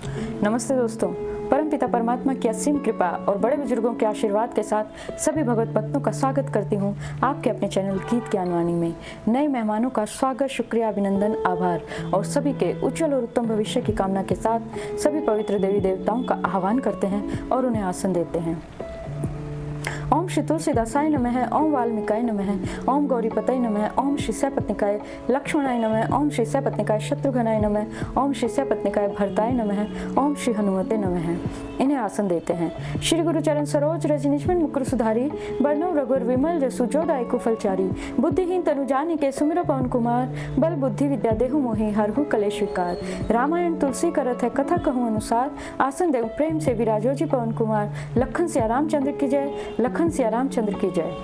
नमस्ते दोस्तों, परमपिता परमात्मा की असीम कृपा और बड़े बुजुर्गों के आशीर्वाद के साथ सभी भगवत भक्तों का स्वागत करती हूँ आपके अपने चैनल गीत ज्ञानवाणी में। नए मेहमानों का स्वागत, शुक्रिया, अभिनंदन, आभार और सभी के उज्जवल और उत्तम भविष्य की कामना के साथ सभी पवित्र देवी देवताओं का आह्वान करते हैं और उन्हें आसन देते हैं। ओम श्री तुलसीदासाय नमः, ओम वाल्मीकाय नमः, ओम गौरीपतये नमः, ओम श्री सैपत्निकाय लक्ष्मणाय नमः, ओम श्री सैपत्निकाय शत्रुघ्नाय नमः, ओम श्री सैपत्निकाय भरताय नमः, ओम श्री हनुमते नमः। इन्हें आसन देते हैं। श्री गुरु चरण सरोज रज निजमन मुकुर सुधारी, बरनव रघुवर विमल जसु जो दायकु फलचारी, बुद्धिहीन तनु जानिके सुमिरो पवन कुमार, बल बुद्धि विद्या देहु मोहि हरहु कलेश विकार। रामायण तुलसी करत है कथा कहूँ अनुसार, आसन देव प्रेम से विराजो जी पवन कुमार। लखन सिया रामचंद्र की जय, लखन सिया रामचंद्र की जय।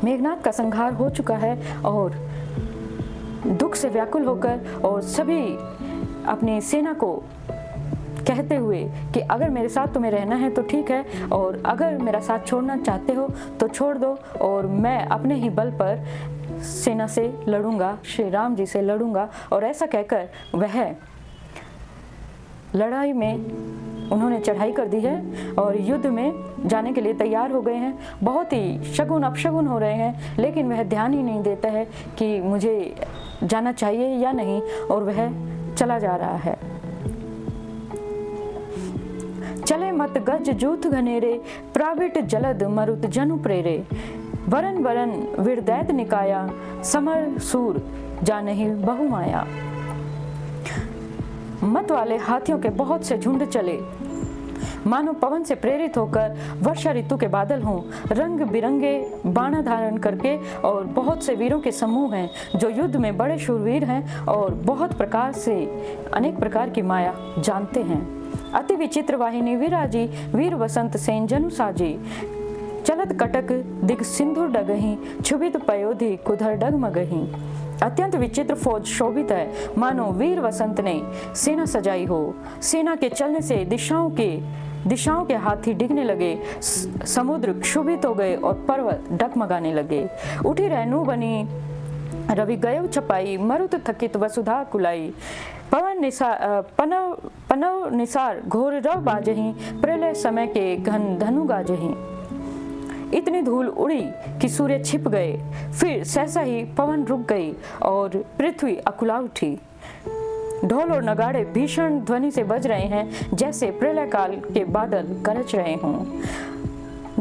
मेघनाथ का संहार हो चुका है और दुख से व्याकुल होकर और सभी अपनी सेना को कहते हुए कि अगर मेरे साथ तुम्हें रहना है तो ठीक है, और अगर मेरा साथ छोड़ना चाहते हो तो छोड़ दो, और मैं अपने ही बल पर सेना से लड़ूंगा, श्री राम जी से लड़ूंगा। और ऐसा कहकर वह लड़ाई में उन्होंने चढ़ाई कर दी है और युद्ध में जाने के लिए तैयार हो गए हैं। बहुत ही शगुन अपशगुन हो रहे हैं, लेकिन वह ध्यान ही नहीं देता है कि मुझे जाना चाहिए या नहीं, और वह चला जा रहा है। चले मत गज जूथ घनेरे, प्राविट जलद मरुत जनु प्रेरे, वरन वरन विरदैत निकाया, समर सूर जानहि बहुमाया। मत वाले हाथियों के बहुत से झुंड चले, मानो पवन से प्रेरित होकर वर्षा ऋतु के बादल हों, रंग बिरंगे बाण धारण करके, और बहुत से वीरों के समूह हैं जो युद्ध में बड़े शूरवीर हैं और बहुत प्रकार से अनेक प्रकार की माया जानते हैं। अति विचित्र वाहिनी विराजी, वीर वसंत सेन जनु साजी, चलत कटक दिग सिंधु डगही, छुबित पयोधि कुधर डगमगही। अत्यंत विचित्र फौज शोभित है, मानो वीर वसंत ने सेना सजाई हो। सेना के चलने से दिशाओं के हाथी डिगने लगे, समुद्र क्षुभित हो गए और पर्वत डगमगाने लगे। उठी रेणु बनी रवि गयो छपाई, मरुत थकित वसुधा कुलाई, पनव निसार घोर रव बाजही, प्रलय समय के घन धनु गाजही। इतनी धूल उड़ी कि सूर्य छिप गए, फिर सहसा ही पवन रुक गई और पृथ्वी अकुला उठी। ढोल और नगाड़े भीषण ध्वनि से बज रहे हैं, जैसे प्रलय काल के बादल गरज रहे हों।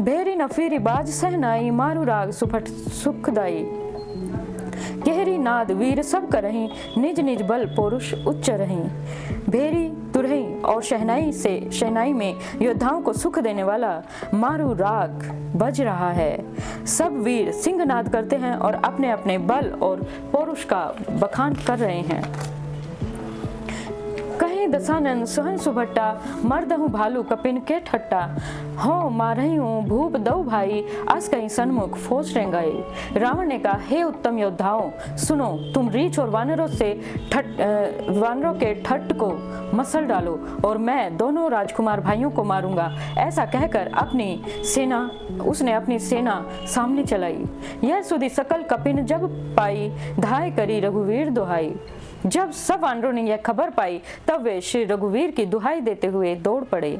भेरी नफीरी बाज सहनाई, मारू राग सुफट सुखदाई, गहरी नाद वीर सब करहीं, निज निज बल पुरुष उच्च रहीं। भेरी तुरही और शहनाई में योद्धाओं को सुख देने वाला मारू राग बज रहा है। सब वीर सिंहनाद करते हैं और अपने अपने बल और पौरुष का बखान कर रहे हैं। कहीं दशानन सुहन सुभट्टा, मर्दहु भालू कपिन के ठट्टा, हो मारही हूँ भूप दो भाई, अस कहीं सन्मुख फौज रेंगाई। रावण ने कहा, हे उत्तम योद्धाओं, सुनो, तुम रीछ और वानरों के ठट्ट को मसल डालो और मैं दोनों राजकुमार भाइयों को मारूंगा। ऐसा कहकर उसने अपनी सेना सामने चलाई। यह सुधी सकल कपिन जब पाई, धाय करी रघुवीर दुहाई। जब सब वानरों ने यह खबर पाई, तब वे श्री रघुवीर की दुहाई देते हुए दौड़ पड़े।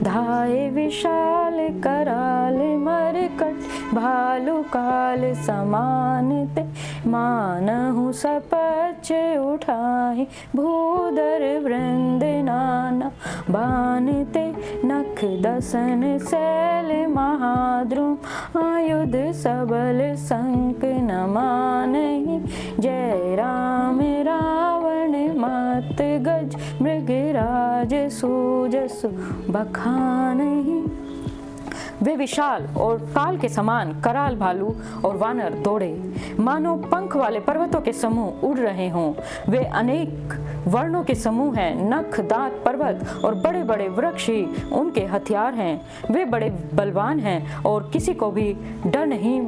धाये विशाल कराल मरकट, भालू काल समान ते, मानहु सपच उठाई, भूधर वृंद नाना, बानते नख दसन सैल महाद्रुम, आयुध सबल संक न मानहि, जय राम रावण मात गज, मृगराज सूजसु बखानहि। वे विशाल और काल के समान कराल भालू और वानर दौड़े, मानो पंख वाले पर्वतों के समूह उड़ रहे हों। वे अनेक वर्णों के समूह हैं, नख दांत पर्वत और बड़े बड़े वृक्ष ही उनके हथियार हैं। वे बड़े बलवान हैं और किसी का भी डर नहीं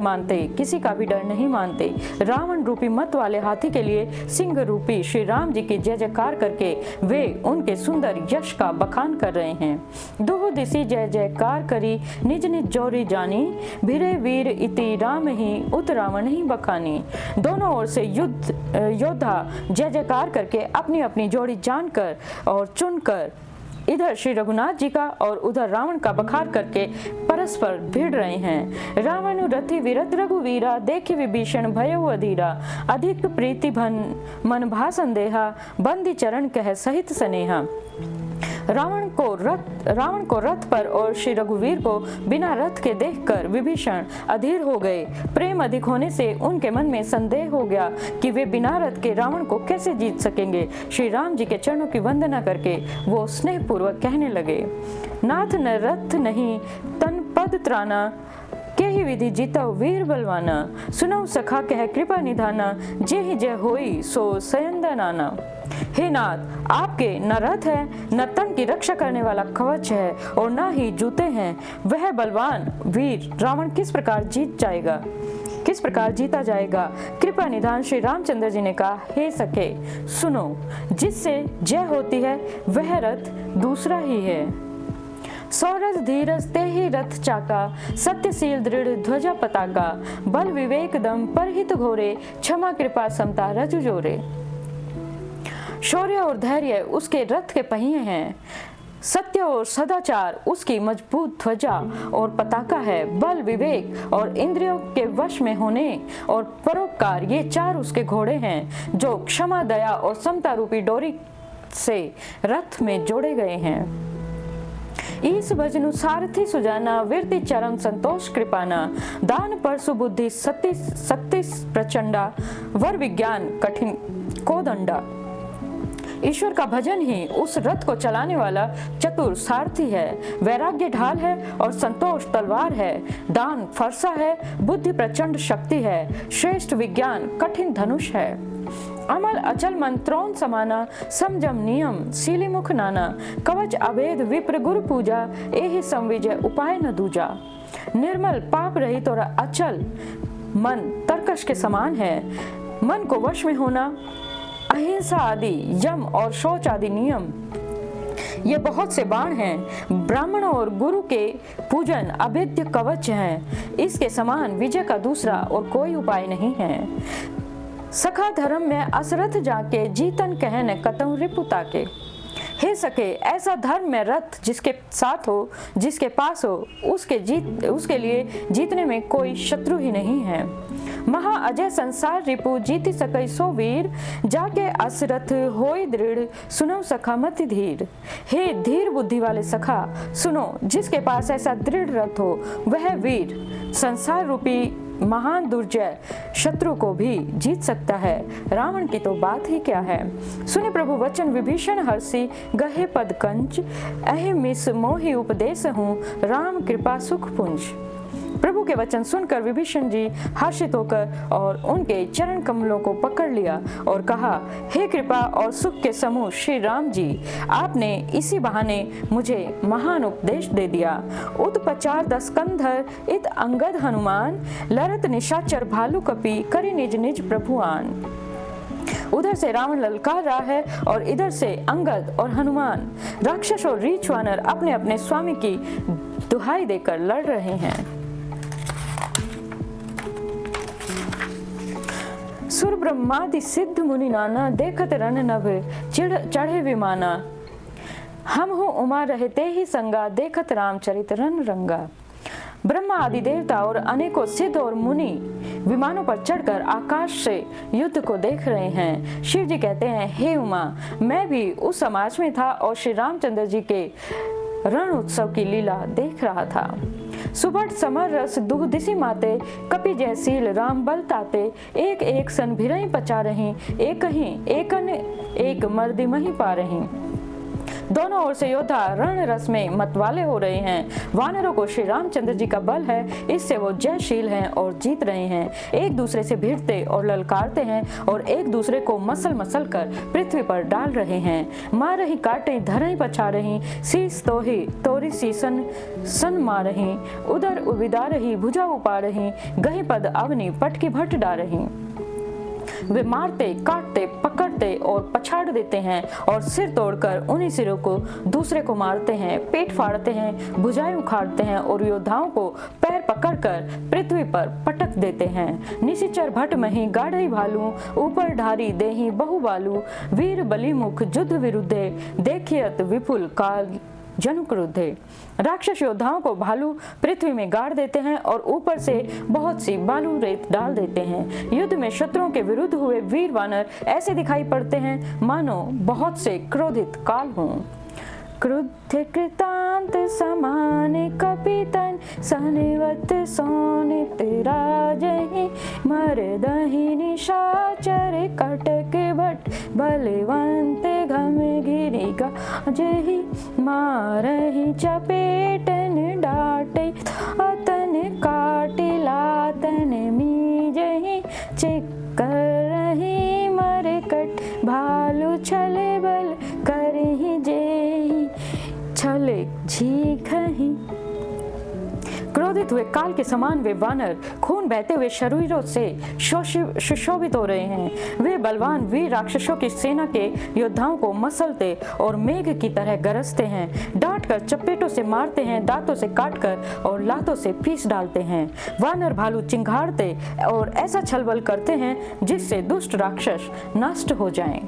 मानते। रावण रूपी मत वाले हाथी के लिए सिंह रूपी श्री राम जी की जय जयकार करके वे उनके सुंदर यश का बखान कर रहे हैं। दोहो दिसी जय जयकार करी, निज निज जोरी जानी, भिरे वीर इति राम ही उत रावण ही बखानी। दोनों ओर से योद्धा जय जयकार करके अपनी अपनी जोड़ी जानकर और चुनकर इधर श्री रघुनाथ जी का और उधर रावण का बखार करके परस्पर भिड़ रहे हैं। रावण रथि विरत रघुवीरा, देखे विभीषण भयउ अधीरा, अधिक प्रीति मन भा संदेहा, बंदी चरण कह सहित स्नेहा। रावण को रथ पर और श्री रघुवीर को बिना रथ के देखकर विभीषण अधीर हो गए। प्रेम अधिक होने से उनके मन में संदेह हो गया कि वे बिना रथ के रावण को कैसे जीत सकेंगे। श्री राम जी के चरणों की वंदना करके वो स्नेह पूर्वक कहने लगे, नाथ न रथ नहीं तन पद त्राना, के ही विधि जीता वीर बलवाना, सुनौ सखा कह कृपा निधाना, जे ही जय होई सो सयंदा नाना। हे नाथ, आपके न रथ है, न तन की रक्षा करने वाला कवच है और न ही जूते हैं। वह बलवान वीर रावण किस प्रकार जीता जाएगा। कृपा निधान श्री रामचंद्र जी ने कहा, हे सखे सुनो, जिससे जय होती है वह रथ दूसरा ही है। सौरज धीरज ते ही रथ चाका, सत्यशील दृढ़ ध्वजा पताका, बल विवेक दम परहित घोरे, क्षमा कृपा समता रजु जोरे। शौर्य और धैर्य उसके रथ के पहिए हैं, सत्य और सदाचार उसकी मजबूत ध्वजा और पताका है। बल विवेक और इंद्रियों के वश में होने और परोपकार ये चार उसके घोड़े हैं, जो क्षमा दया और समता रूपी डोरी से रथ में जोड़े गए हैं। ईस भजनु सारथी सुजाना, वीरति चरम संतोष कृपाना, दान पर सुबुद्धि शक्ति प्रचंडा, वर विज्ञान कठिन कोदंडा। ईश्वर का भजन ही उस रथ को चलाने वाला चतुर सारथी है। वैराग्य ढाल है और संतोष तलवार है। दान फरसा है, बुद्धि प्रचंड शक्ति है। श्रेष्ठ विज्ञान कठिन धनुष है। अमल अचल मंत्रों समाना, समजम नियम सीली मुख नाना, कवच अभेद विप्र गुरु पूजा, एहि संविजय उपाय न दूजा। निर्मल पाप रहित और अचल मन तरकश के समान है। मन को वश में होना, अहिंसा आदि यम और शौच आदि नियम, ये बहुत से बाण हैं। ब्राह्मण और गुरु के पूजन अभेद्य कवच हैं। इसके समान विजय का दूसरा और कोई उपाय नहीं है। सखा धर्म में असरथ जाके, जीतन कहन कतौ रिपुता के। हे सके, ऐसा धर्म में रथ जिसके साथ हो, जिसके पास हो, उसके लिए जीतने में कोई शत्रु ही नहीं है। महा अजय संसार रिपु, जीति सकई सो वीर, जाके असरथ होई दृढ़, सुनो सखा मति धीर। हे धीर बुद्धि वाले सखा, सुनो, जिसके पास ऐसा दृढ़ रथ हो वह वीर संसार रूपी महान दुर्जय शत्रु को भी जीत सकता है। रावण की तो बात ही क्या है। सुने प्रभु वचन विभीषण हर्षि, गहे पद कंच, अहि मिस मोहि उपदेश हूँ, राम कृपा सुख पुंज। प्रभु के वचन सुनकर विभीषण जी हर्षित होकर और उनके चरण कमलों को पकड़ लिया और कहा, हे कृपा और सुख के समूह श्री राम जी, आपने इसी बहाने मुझे महान उपदेश दे दिया। उत्पचार दस कंधर इत अंगद हनुमान, लरत निशाचर भालू कपि, करि निज निज प्रभुआन। उधर से रावण ललकार रहा है और इधर से अंगद और हनुमान, राक्षस और रीछ वानर अपने अपने स्वामी की दुहाई देकर लड़ रहे हैं। सुर ब्रह्मादि सिद्ध मुनि नाना, देखत रण नभ चढ़े विमाना। हम हो उमा रहते ही संगा, देखत रामचरित रन रंगा। ब्रह्मा आदि देवता और अनेकों सिद्ध और मुनि विमानों पर चढ़कर आकाश से युद्ध को देख रहे हैं। शिव जी कहते हैं, हे उमा, मैं भी उस समाज में था और श्री रामचंद्र जी के रण उत्सव की लीला देख रहा था। सुबट समर रस दुह दिसी माते, कपि जयशील राम बल ताते, एक एक सन भिरई पचा रही, एक ही एकन एक मर्दी मही पा रही। दोनों ओर से योद्धा रण रस में मतवाले हो रहे हैं। वानरों को श्री रामचंद्र जी का बल है, इससे वो जयशील हैं और जीत रहे हैं। एक दूसरे से भिड़ते और ललकारते हैं और एक दूसरे को मसल मसल कर पृथ्वी पर डाल रहे हैं। मार रही काटे धरई पछा रही, शीस तोही तोरी सीसन सन मार रही, उधर उबिदा रही भुजा उपा रही, गही पद अवनी पटकी भट डा रही। वे मारते, काटते, पकड़ते और पछाड़ देते हैं और सिर तोड़कर उन्हीं सिरों को दूसरे को मारते हैं, पेट फाड़ते हैं, भुजाएं उखाड़ते हैं और योद्धाओं को पैर पकड़कर पृथ्वी पर पटक देते हैं। निशिचर भट मही गाढ़ई भालू, ऊपर ढारी देही बहुबालू, वीर बलिमुख युद्ध विरुद्धे, देखियत विपुल काल जनु क्रुद्धे। राक्षस योद्धाओं को भालू पृथ्वी में गाड़ देते हैं और ऊपर से बहुत सी बालू रेत डाल देते हैं। युद्ध में शत्रुओं के विरुद्ध हुए वीर वानर ऐसे दिखाई पड़ते हैं मानो बहुत से क्रोधित काल हों। क्रुद्ध कृतांत समान कपितन, सनिवत सोनित राजहि, मरदहि निशाचर कटक भट, बलवंत घम गिरि गाजहि, मारहि चपेटन डाटे, अतन काटिलातन मीजहि, चिक्करहि मरकट, भालू छले बल करहि जेहि, छले झीखहि। क्रोधित हुए काल के समान वे वानर खून बहते हुए शरीरों से सुशोभित हो रहे हैं। वे बलवान वीर राक्षसों की सेना के योद्धाओं को मसलते और मेघ की तरह गरजते हैं, डांट कर चपेटों से मारते हैं, दांतों से काटकर और लातों से पीस डालते हैं। वानर भालू चिंघाड़ते और ऐसा छलबल करते हैं जिससे दुष्ट राक्षस नष्ट हो जाएं।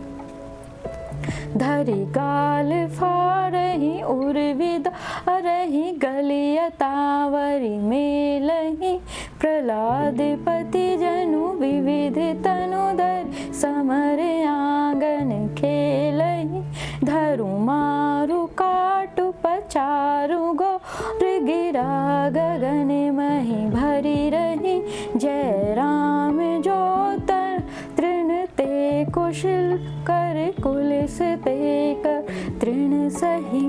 धरि गाल फारहि उर्विद रही, गलियतावरी मेलहि, प्रहलाद पति जनु विविध तनुधर, समर आंगन खेलहि, धरु मारु काटु पचारु गौर, गिरा गगन मही भरी रही, जय राम जो तर तृण ते कुशल कर, कुलिस ते कर तृण सही।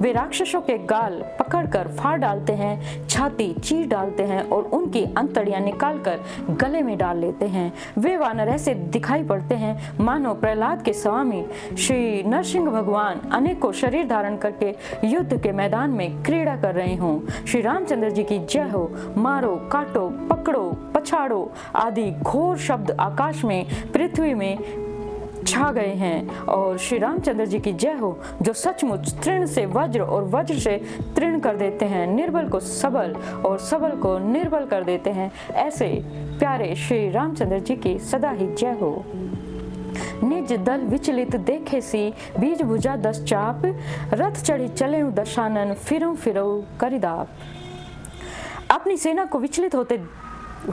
वे राक्षसों के गाल पकड़कर फाड़ डालते हैं, छाती चीर डालते हैं और उनकी अंतड़ियां निकालकर गले में डाल लेते हैं। वे वानर ऐसे दिखाई पड़ते हैं मानो प्रहलाद के स्वामी श्री नरसिंह भगवान अनेकों शरीर धारण करके युद्ध के मैदान में क्रीड़ा कर रहे हों। श्री रामचंद्र जी की जय हो। मारो, काटो, पकड़ो, पछाड़ो आदि घोर शब्द आकाश में, पृथ्वी में छा गए हैं। और श्री रामचंद्र जी की जय हो जो सचमुच तृण से वज्र और वज्र से तृण कर देते हैं, निर्बल को सबल और सबल को निर्बल कर देते हैं। ऐसे प्यारे श्री रामचंद्र जी की सदा ही जय हो। निज दल विचलित देखे सी, बीज भुजा 10 चाप, रथ चढ़ी चले दशानन, फिरो फिरो करिदाप। अपनी सेना को विचलित होते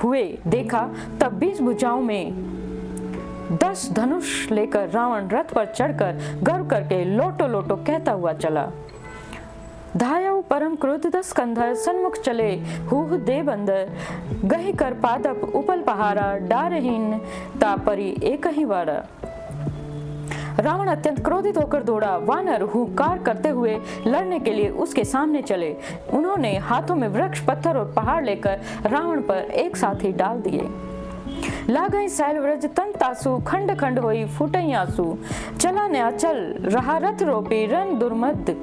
हुए देखा तब 20 भुजाओं में 10 धनुष लेकर रावण रथ पर चढ़कर गर्व करके लोटो लोटो कहता हुआ चला। धायउ परम क्रोध स्कंधर, सन्मुख चले हुह दे बंदर, गहि कर पादप उपल पहारा, डारहीन तापरी एक ही वारा। रावण अत्यंत क्रोधित होकर दौड़ा। वानर हुंकार करते हुए लड़ने के लिए उसके सामने चले। उन्होंने हाथों में वृक्ष, पत्थर और पहाड़ लेकर रावण पर एक साथ ही डाल दिए। लागई सैल व्रज तन तासु, खंड खंड होई फूटई आंसू, चला न अचल रहा रथ रोपी, रन दुर्मद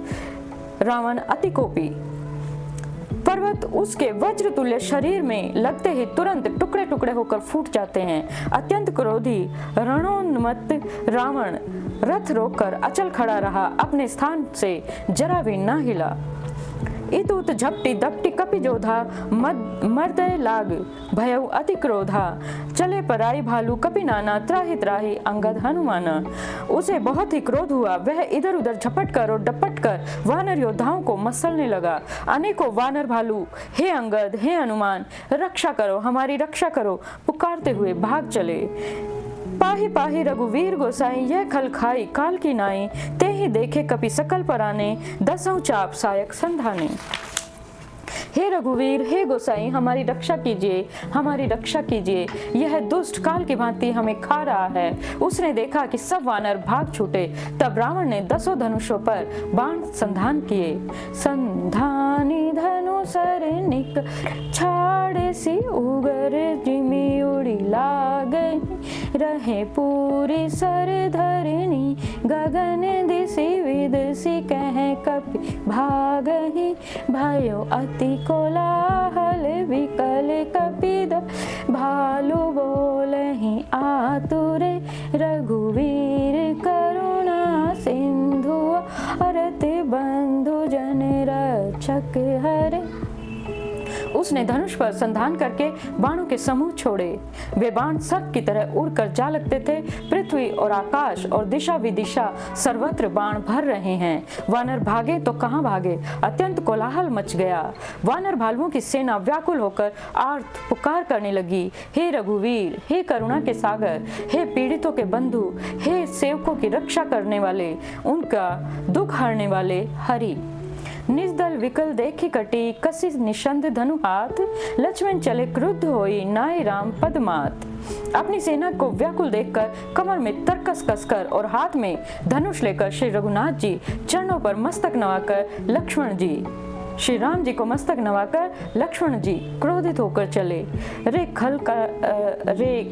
रावण अति कोपी। पर्वत उसके वज्र तुल्य शरीर में लगते ही तुरंत टुकड़े टुकड़े होकर फूट जाते हैं। अत्यंत क्रोधी रणोन्मत्त रावण रथ रोककर अचल खड़ा रहा, अपने स्थान से जरा भी न हिला। इत उत झपटी दपटी कपि जोधा, मर्दय लाग भयउ अति क्रोधा, चले पराई भालू कपि नाना, त्राहि त्राहि अंगद हनुमाना। उसे बहुत ही क्रोध हुआ। वह इधर उधर झपट कर और डपट कर वानर योद्धाओं को मसलने लगा। अनेकों वानर भालू हे अंगद, हे हनुमान, रक्षा करो, हमारी रक्षा करो पुकारते हुए भाग चले। पाहि पाहि रघुवीर गोसाई, यह खल खाई काल की नाई, ते ही देखे कपि सकल पराने, 10 चाप सायक संधाने। हे रघुवीर, हे गोसाई, हमारी रक्षा कीजिए, हमारी रक्षा कीजिए, यह दुष्ट काल की भांति हमें खा रहा है। उसने देखा कि सब वानर भाग छूटे। तब रावण ने 10 धनुषों पर बाण संधान किए। संधानी धनुषर निक छाड़े सी, उगर जिमी उड़ी लागई, रहे पूरी सर धरनी, गगन दिशि विदिशि कह कपि भागहि, भयो अति कोलाहल विकल कपिद, भालु बोलहि आतुरे, रघुवीर करुणा सिंधु, अरति बंधु जन रक्षक हरे। उसने धनुष पर संधान करके बाणों के समूह छोड़े। वे बाण सर्प की तरह उड़कर जा लगते थे। पृथ्वी और आकाश और दिशा विदिशा सर्वत्र बाण भर रहे हैं। वानर भागे तो कहाँ भागे, अत्यंत कोलाहल मच गया। वानर भालुओं की सेना व्याकुल होकर आर्त पुकार करने लगी, हे रघुवीर, हे करुणा के सागर, हे पीड़ितों के बंधु, हे सेवकों की रक्षा करने वाले, उनका दुख हरने वाले हरि। निज दल विकल देखी कटी, कसी निशंद धनु हाथ, लक्ष्मण चले क्रुद्ध होई, नाई राम पदमात। अपनी सेना को व्याकुल देखकर कमर में तरकस कसकर और हाथ में धनुष लेकर श्री रघुनाथ जी चरणों पर मस्तक नवाकर लक्ष्मण जी श्री राम जी को मस्तक नवाकर लक्ष्मण जी क्रोधित होकर चले। रे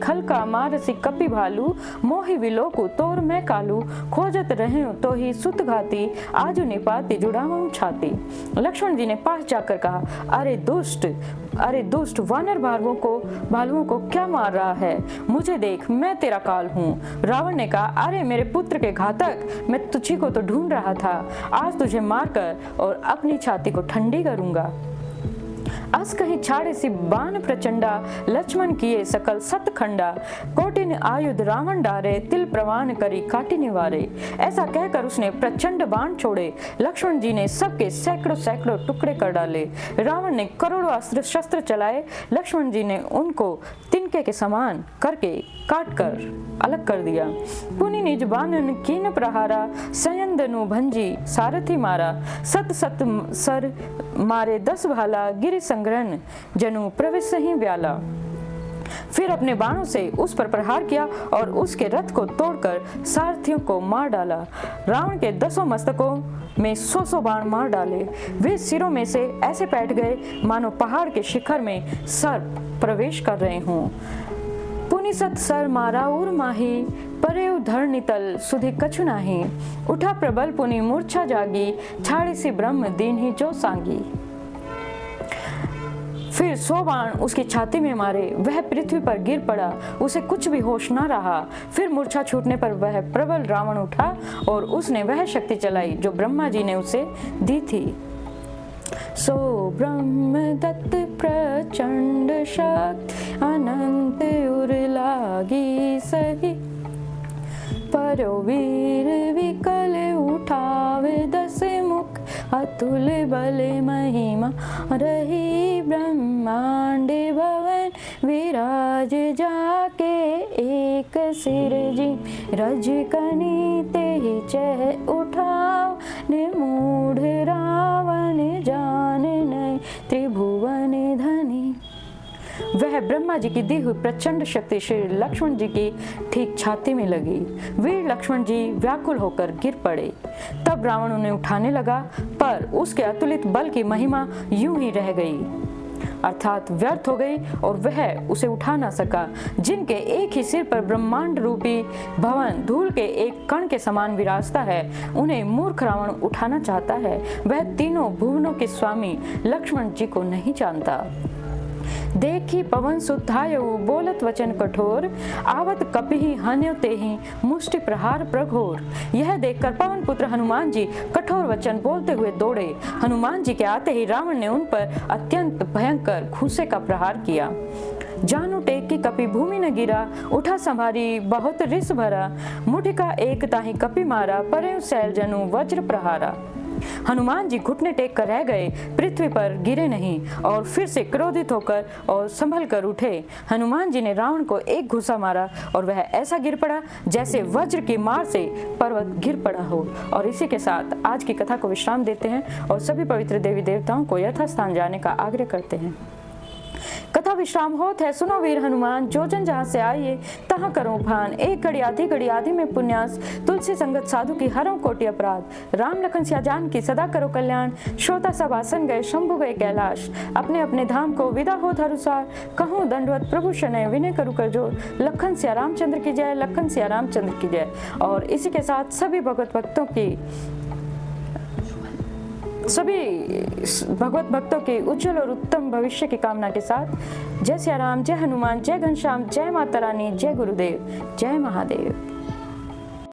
खल का मारसी कपि भालू, मोहि विलोकु तोर मैं कालू, खोजत रहे तो ही सुत घाती, आजु निपाति जुड़ाऊं छाती। लक्ष्मण जी ने पास जाकर कहा, अरे दुष्ट वानर भालुओं को क्या मार रहा है, मुझे देख, मैं तेरा काल हूँ। रावण ने कहा, अरे मेरे पुत्र के घातक, मैं तुझी को तो ढूंढ रहा था, आज तुझे मारकर और अपनी छाती को ठंडी करूंगा। अस कहीं छाड़े सी बाण प्रचंडा, लक्ष्मण किए सकल सतखंडा, कोटिन आयुध रावण डारे, तिल प्रवान करी काटी निवारे। ऐसा कहकर उसने प्रचंड बाण छोड़े। लक्ष्मण जी ने सबके सैकड़ों टुकड़े कर डाले। रावण ने करोड़ों अस्त्र शस्त्र चलाए। लक्ष्मण जी ने उनको तिनके के समान करके काट कर अलग कर दिया। पुनि निज बाणन कीन प्रहारा, संयंदनु भंजी सारथी मारा, सत सर मारे 10 भाला, गिरि संग्रहण जनु प्रविश ही व्याला। फिर अपने बाणों से उस पर प्रहार किया और उसके रथ को तोड़कर सारथियों को मार डाला। रावण के 10 मस्तकों में 100 बाण मार डाले। वे सिरों में से ऐसे बैठ गए मानो पहाड़ के शिखर में सर्प प्रवेश कर रहे हों। पुनि सत सर मारा उर माही, परेउ धरणी तल सुधि कछु नाही, उठा प्रबल पुनि मूर्छा जागी, छाड़ी सी ब्रह्म दीन ही जो सांगी। फिर 100 बाण उसकी छाती में मारे। वह पृथ्वी पर गिर पड़ा, उसे कुछ भी होश न रहा। फिर मूर्छा छूटने पर वह प्रबल रावण उठा और उसने वह शक्ति चलाई जो ब्रह्मा जी ने उसे दी थी। सो ब्रह्म दत्त प्रचंड शक्ति, अनंत उर लागी सही, परो वीर विकल उठावे 10 मुख, अतुल बल महिमा रही, ब्रह्मांड भवन विराज जाके, एक सिर जी रजकनी ते ही चह उठाव, निमूढ़ रावण जान नहीं त्रिभुवन धनी। वह ब्रह्मा जी की दी हुई प्रचंड शक्ति श्री लक्ष्मण जी की ठीक छाती में लगी। वीर लक्ष्मण जी व्याकुल होकर गिर पड़े। तब रावण उन्हें उठाने लगा, पर उसके अतुलित बल की महिमा यूं ही रह गई, अर्थात व्यर्थ हो गई और वह उसे उठा ना सका। जिनके एक ही सिर पर ब्रह्मांड रूपी भवन धूल के एक कण के समान विराजता है, उन्हें मूर्ख रावण उठाना चाहता है। वह तीनों भुवनों के स्वामी लक्ष्मण जी को नहीं जानता। देखी पवन सुधायु बोलत वचन कठोर, आवत कपिहि हन्यो तेहि मुष्टि प्रहार प्रघोर। यह देखकर पवन पुत्र हनुमान जी कठोर वचन बोलते हुए दौड़े। हनुमान जी के आते ही रावण ने उन पर अत्यंत भयंकर घूंसे का प्रहार किया। जानु टेक की कपि भूमि न गिरा, उठा संभारी बहुत रिस भरा, मुठिका एक ताहि कपि मारा, परेउ सैल जनु वज्र प्रहारा। हनुमान जी घुटने टेक कर रह गए, पृथ्वी पर गिरे नहीं और फिर से क्रोधित होकर और संभल कर उठे। हनुमान जी ने रावण को एक घुसा मारा और वह ऐसा गिर पड़ा जैसे वज्र की मार से पर्वत गिर पड़ा हो। और इसी के साथ आज की कथा को विश्राम देते हैं और सभी पवित्र देवी देवताओं को यथास्थान जाने का आग्रह करते हैं। कथा विश्राम होत है, सुनो वीर हनुमान, जो जन जहाँ से आइए तहाँ करो भान। एक घड़ी आधी में पुण्यास, तुलसी संगत साधु की हरों कोटि अपराध। राम लखन सिया जान की सदा करो कल्याण। श्रोता सब आसन गए, शंभु गए कैलाश। अपने अपने धाम को विदा हो धरुसार, कहूँ दंडवत प्रभु शनय विनय करू कर जोर। लखन सिया रामचंद्र की जय, लखन सिया रामचंद्र की जय। और इसी के साथ सभी भगवत भक्तों के उज्जवल और उत्तम भविष्य की कामना के साथ जय सिया राम, जय हनुमान, जय घनश्याम, जय माता रानी, जय गुरुदेव, जय महादेव।